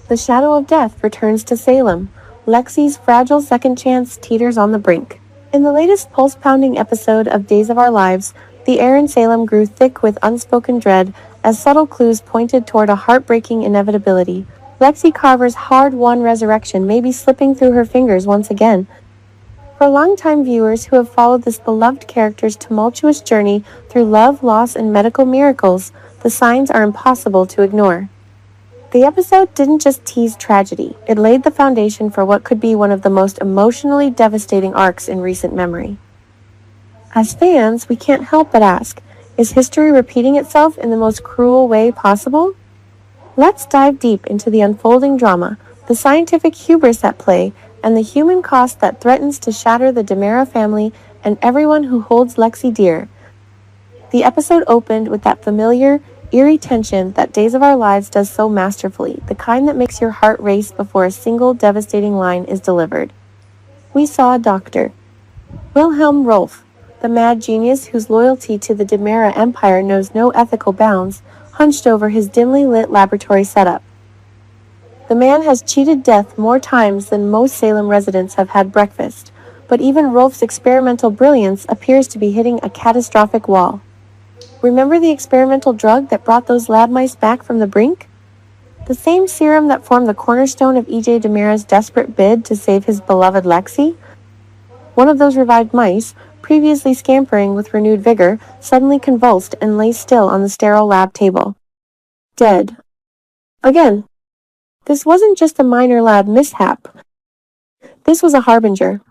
The shadow of death returns to Salem. Lexie's fragile second chance teeters on the brink. In the latest pulse-pounding episode of Days of Our Lives, the air in Salem grew thick with unspoken dread as subtle clues pointed toward a heartbreaking inevitability. Lexie Carver's hard-won resurrection may be slipping through her fingers once again. For longtime viewers who have followed this beloved character's tumultuous journey through love, loss, and medical miracles, the signs are impossible to ignore. The episode didn't just tease tragedy, it laid the foundation for what could be one of the most emotionally devastating arcs in recent memory. As fans, we can't help but ask, is history repeating itself in the most cruel way possible? Let's dive deep into the unfolding drama, the scientific hubris at play, and the human cost that threatens to shatter the DiMera family and everyone who holds Lexie dear. The episode opened with that familiar, eerie tension that Days of Our Lives does so masterfully, the kind that makes your heart race before a single devastating line is delivered. We saw Dr. Wilhelm Rolf, the mad genius whose loyalty to the DiMera Empire knows no ethical bounds, hunched over his dimly lit laboratory setup. The man has cheated death more times than most Salem residents have had breakfast, but even Rolf's experimental brilliance appears to be hitting a catastrophic wall. Remember the experimental drug that brought those lab mice back from the brink? The same serum that formed the cornerstone of E.J. DiMera's desperate bid to save his beloved Lexie? One of those revived mice, previously scampering with renewed vigor, suddenly convulsed and lay still on the sterile lab table. Dead. Again. This wasn't just a minor lab mishap. This was a harbinger.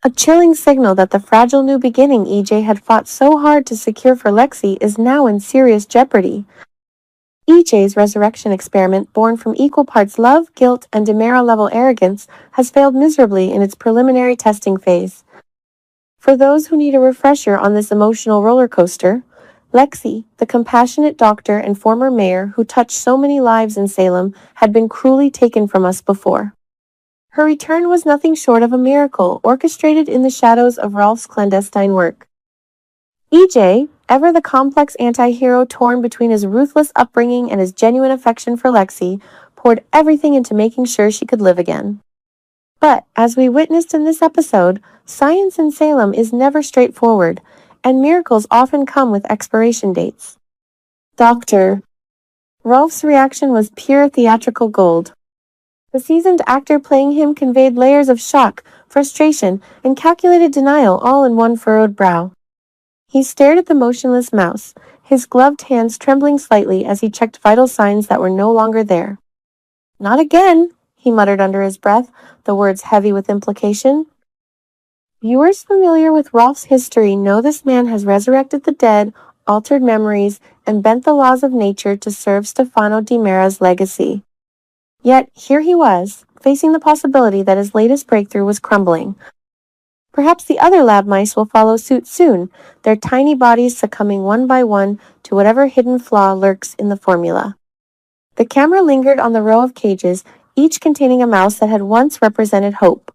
A chilling signal that the fragile new beginning EJ had fought so hard to secure for Lexie is now in serious jeopardy. EJ's resurrection experiment, born from equal parts love, guilt, and DiMera-level arrogance, has failed miserably in its preliminary testing phase. For those who need a refresher on this emotional roller coaster, Lexie, the compassionate doctor and former mayor who touched so many lives in Salem, had been cruelly taken from us before. Her return was nothing short of a miracle, orchestrated in the shadows of Rolf's clandestine work. EJ, ever the complex anti-hero torn between his ruthless upbringing and his genuine affection for Lexie, poured everything into making sure she could live again. But, as we witnessed in this episode, science in Salem is never straightforward, and miracles often come with expiration dates. Dr. Rolf's reaction was pure theatrical gold. The seasoned actor playing him conveyed layers of shock, frustration, and calculated denial all in one furrowed brow. He stared at the motionless mouse, his gloved hands trembling slightly as he checked vital signs that were no longer there. "Not again," he muttered under his breath, the words heavy with implication. Viewers familiar with Rolf's history know this man has resurrected the dead, altered memories, and bent the laws of nature to serve Stefano DiMera's legacy. Yet, here he was, facing the possibility that his latest breakthrough was crumbling. Perhaps the other lab mice will follow suit soon, their tiny bodies succumbing one by one to whatever hidden flaw lurks in the formula. The camera lingered on the row of cages, each containing a mouse that had once represented hope.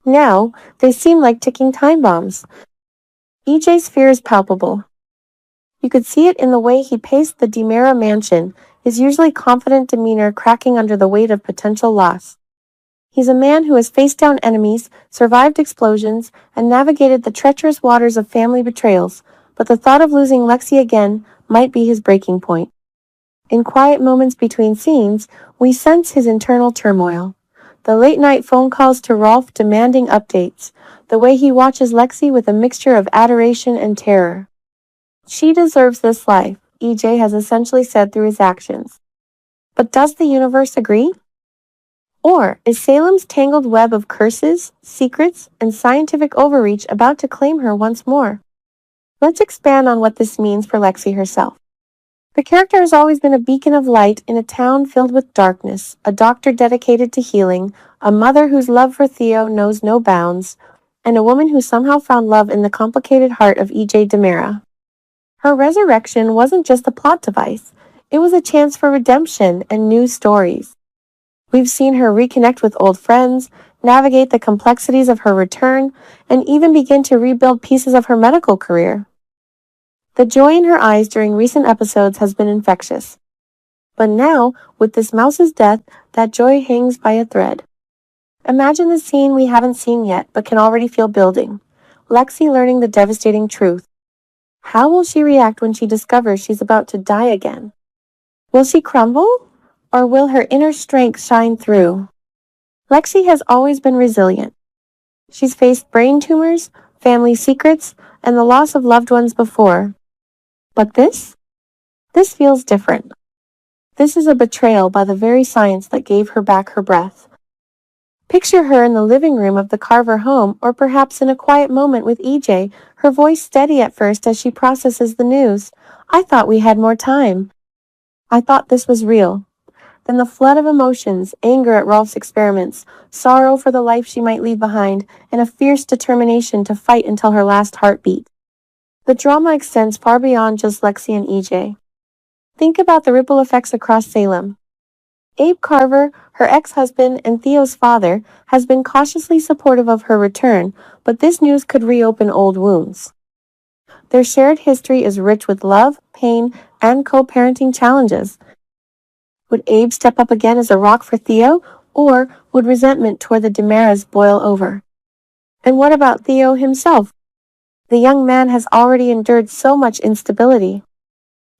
Now, they seemed like ticking time bombs. EJ's fear is palpable. You could see it in the way he paced the DiMera mansion, his usually confident demeanor cracking under the weight of potential loss. He's a man who has faced down enemies, survived explosions, and navigated the treacherous waters of family betrayals, but the thought of losing Lexie again might be his breaking point. In quiet moments between scenes, we sense his internal turmoil. The late-night phone calls to Rolf demanding updates, the way he watches Lexie with a mixture of adoration and terror. She deserves this life, EJ has essentially said through his actions. But does the universe agree? Or is Salem's tangled web of curses, secrets, and scientific overreach about to claim her once more? Let's expand on what this means for Lexie herself. The character has always been a beacon of light in a town filled with darkness, a doctor dedicated to healing, a mother whose love for Theo knows no bounds, and a woman who somehow found love in the complicated heart of E.J. DiMera. Her resurrection wasn't just a plot device, it was a chance for redemption and new stories. We've seen her reconnect with old friends, navigate the complexities of her return, and even begin to rebuild pieces of her medical career. The joy in her eyes during recent episodes has been infectious. But now, with this mouse's death, that joy hangs by a thread. Imagine the scene we haven't seen yet, but can already feel building. Lexie learning the devastating truth. How will she react when she discovers she's about to die again? Will she crumble? Or will her inner strength shine through? Lexie has always been resilient. She's faced brain tumors, family secrets, and the loss of loved ones before. But this? This feels different. This is a betrayal by the very science that gave her back her breath. Picture her in the living room of the Carver home, or perhaps in a quiet moment with EJ, her voice steady at first as she processes the news. I thought we had more time. I thought this was real. Then the flood of emotions, anger at Rolf's experiments, sorrow for the life she might leave behind, and a fierce determination to fight until her last heartbeat. The drama extends far beyond just Lexie and EJ. Think about the ripple effects across Salem. Abe Carver, her ex-husband and Theo's father, has been cautiously supportive of her return, but this news could reopen old wounds. Their shared history is rich with love, pain, and co-parenting challenges. Would Abe step up again as a rock for Theo, or would resentment toward the DiMeras boil over? And what about Theo himself? The young man has already endured so much instability.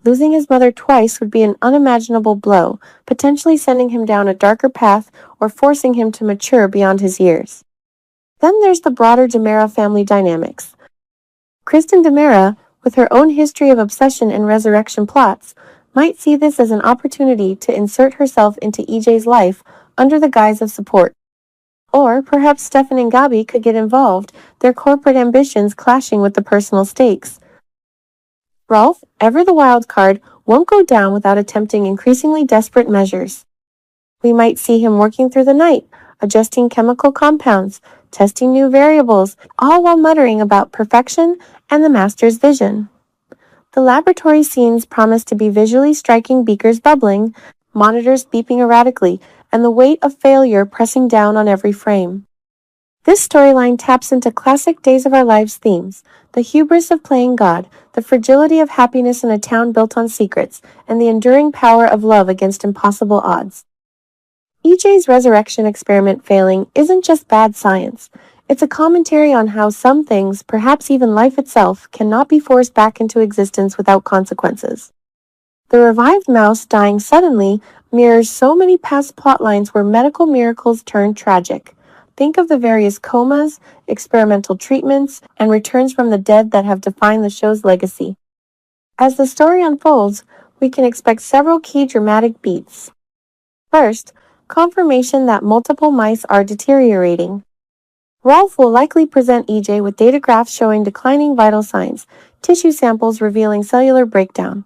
Losing his mother twice would be an unimaginable blow, potentially sending him down a darker path or forcing him to mature beyond his years. Then there's the broader DiMera family dynamics. Kristen DiMera, with her own history of obsession and resurrection plots, might see this as an opportunity to insert herself into EJ's life under the guise of support. Or perhaps Stefan and Gabi could get involved, their corporate ambitions clashing with the personal stakes. Rolf, ever the wild card, won't go down without attempting increasingly desperate measures. We might see him working through the night, adjusting chemical compounds, testing new variables, all while muttering about perfection and the master's vision. The laboratory scenes promise to be visually striking, beakers bubbling, monitors beeping erratically, and the weight of failure pressing down on every frame. This storyline taps into classic Days of Our Lives themes, the hubris of playing God, the fragility of happiness in a town built on secrets, and the enduring power of love against impossible odds. EJ's resurrection experiment failing isn't just bad science. It's a commentary on how some things, perhaps even life itself, cannot be forced back into existence without consequences. The revived mouse dying suddenly mirrors so many past plotlines where medical miracles turn tragic. Think of the various comas, experimental treatments, and returns from the dead that have defined the show's legacy. As the story unfolds, we can expect several key dramatic beats. First, confirmation that multiple mice are deteriorating. Rolf will likely present EJ with data graphs showing declining vital signs, tissue samples revealing cellular breakdown.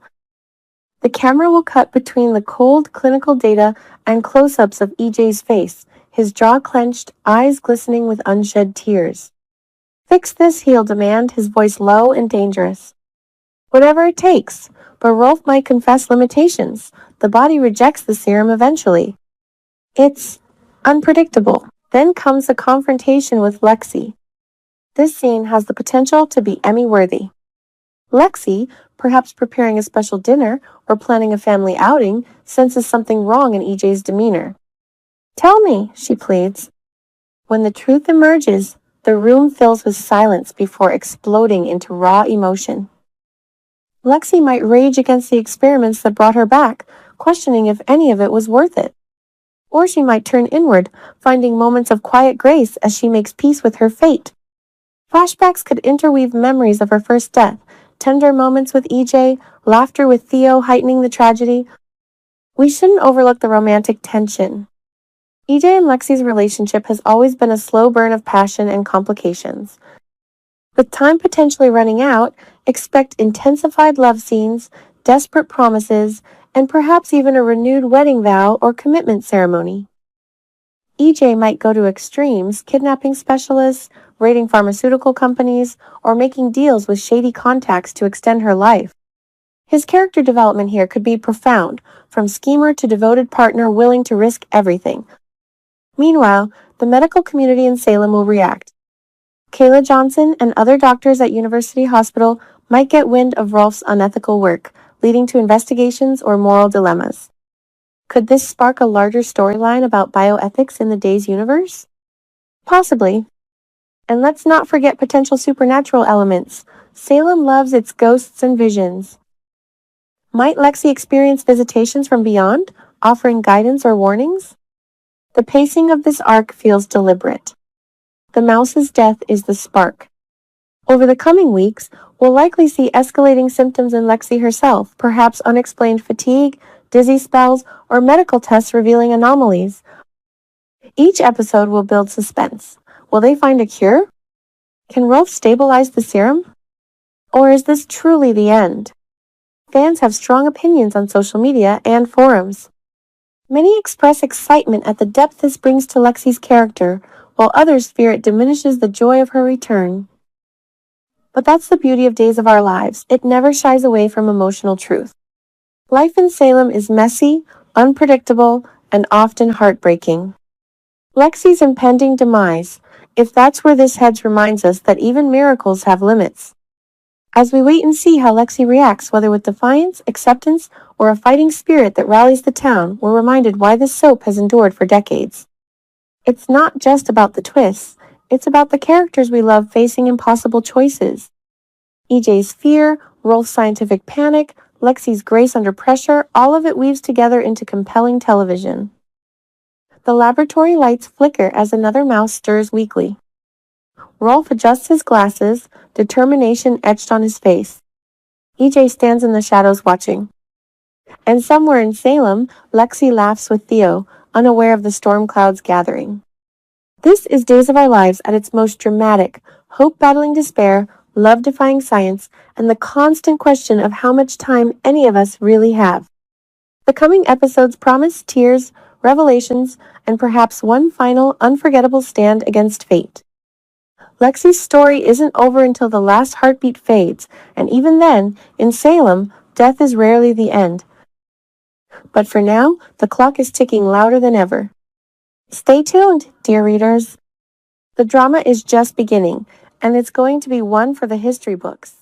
The camera will cut between the cold clinical data and close-ups of EJ's face, his jaw clenched, eyes glistening with unshed tears. Fix this, he'll demand, his voice low and dangerous. Whatever it takes, but Rolf might confess limitations. The body rejects the serum eventually. It's unpredictable. Then comes a confrontation with Lexie. This scene has the potential to be Emmy-worthy. Lexie, perhaps preparing a special dinner or planning a family outing, senses something wrong in EJ's demeanor. Tell me, she pleads. When the truth emerges, the room fills with silence before exploding into raw emotion. Lexie might rage against the experiments that brought her back, questioning if any of it was worth it. Or she might turn inward, finding moments of quiet grace as she makes peace with her fate. Flashbacks could interweave memories of her first death, tender moments with EJ, laughter with Theo heightening the tragedy. We shouldn't overlook the romantic tension. EJ and Lexie's relationship has always been a slow burn of passion and complications. With time potentially running out, expect intensified love scenes, desperate promises, and perhaps even a renewed wedding vow or commitment ceremony. EJ might go to extremes, kidnapping specialists, raiding pharmaceutical companies, or making deals with shady contacts to extend her life. His character development here could be profound, from schemer to devoted partner willing to risk everything. Meanwhile, the medical community in Salem will react. Kayla Johnson and other doctors at University Hospital might get wind of Rolf's unethical work, leading to investigations or moral dilemmas. Could this spark a larger storyline about bioethics in the Days universe? Possibly. And let's not forget potential supernatural elements. Salem loves its ghosts and visions. Might Lexie experience visitations from beyond, offering guidance or warnings? The pacing of this arc feels deliberate. The mouse's death is the spark. Over the coming weeks, we'll likely see escalating symptoms in Lexie herself, perhaps unexplained fatigue, dizzy spells, or medical tests revealing anomalies. Each episode will build suspense. Will they find a cure? Can Rolf stabilize the serum? Or is this truly the end? Fans have strong opinions on social media and forums. Many express excitement at the depth this brings to Lexie's character, while others fear it diminishes the joy of her return. But that's the beauty of Days of Our Lives. It never shies away from emotional truth. Life in Salem is messy, unpredictable, and often heartbreaking. Lexie's impending demise, if that's where this heads, reminds us that even miracles have limits. As we wait and see how Lexie reacts, whether with defiance, acceptance, or a fighting spirit that rallies the town, we're reminded why this soap has endured for decades. It's not just about the twists, it's about the characters we love facing impossible choices. EJ's fear, Rolf's scientific panic, Lexie's grace under pressure, all of it weaves together into compelling television. The laboratory lights flicker as another mouse stirs weakly. Rolf adjusts his glasses, determination etched on his face. EJ stands in the shadows watching. And somewhere in Salem, Lexie laughs with Theo, unaware of the storm clouds gathering. This is Days of Our Lives at its most dramatic, hope battling despair, love defying science, and the constant question of how much time any of us really have. The coming episodes promise tears, revelations, and perhaps one final, unforgettable stand against fate. Lexie's story isn't over until the last heartbeat fades, and even then, in Salem, death is rarely the end. But for now, the clock is ticking louder than ever. Stay tuned, dear readers. The drama is just beginning, and it's going to be one for the history books.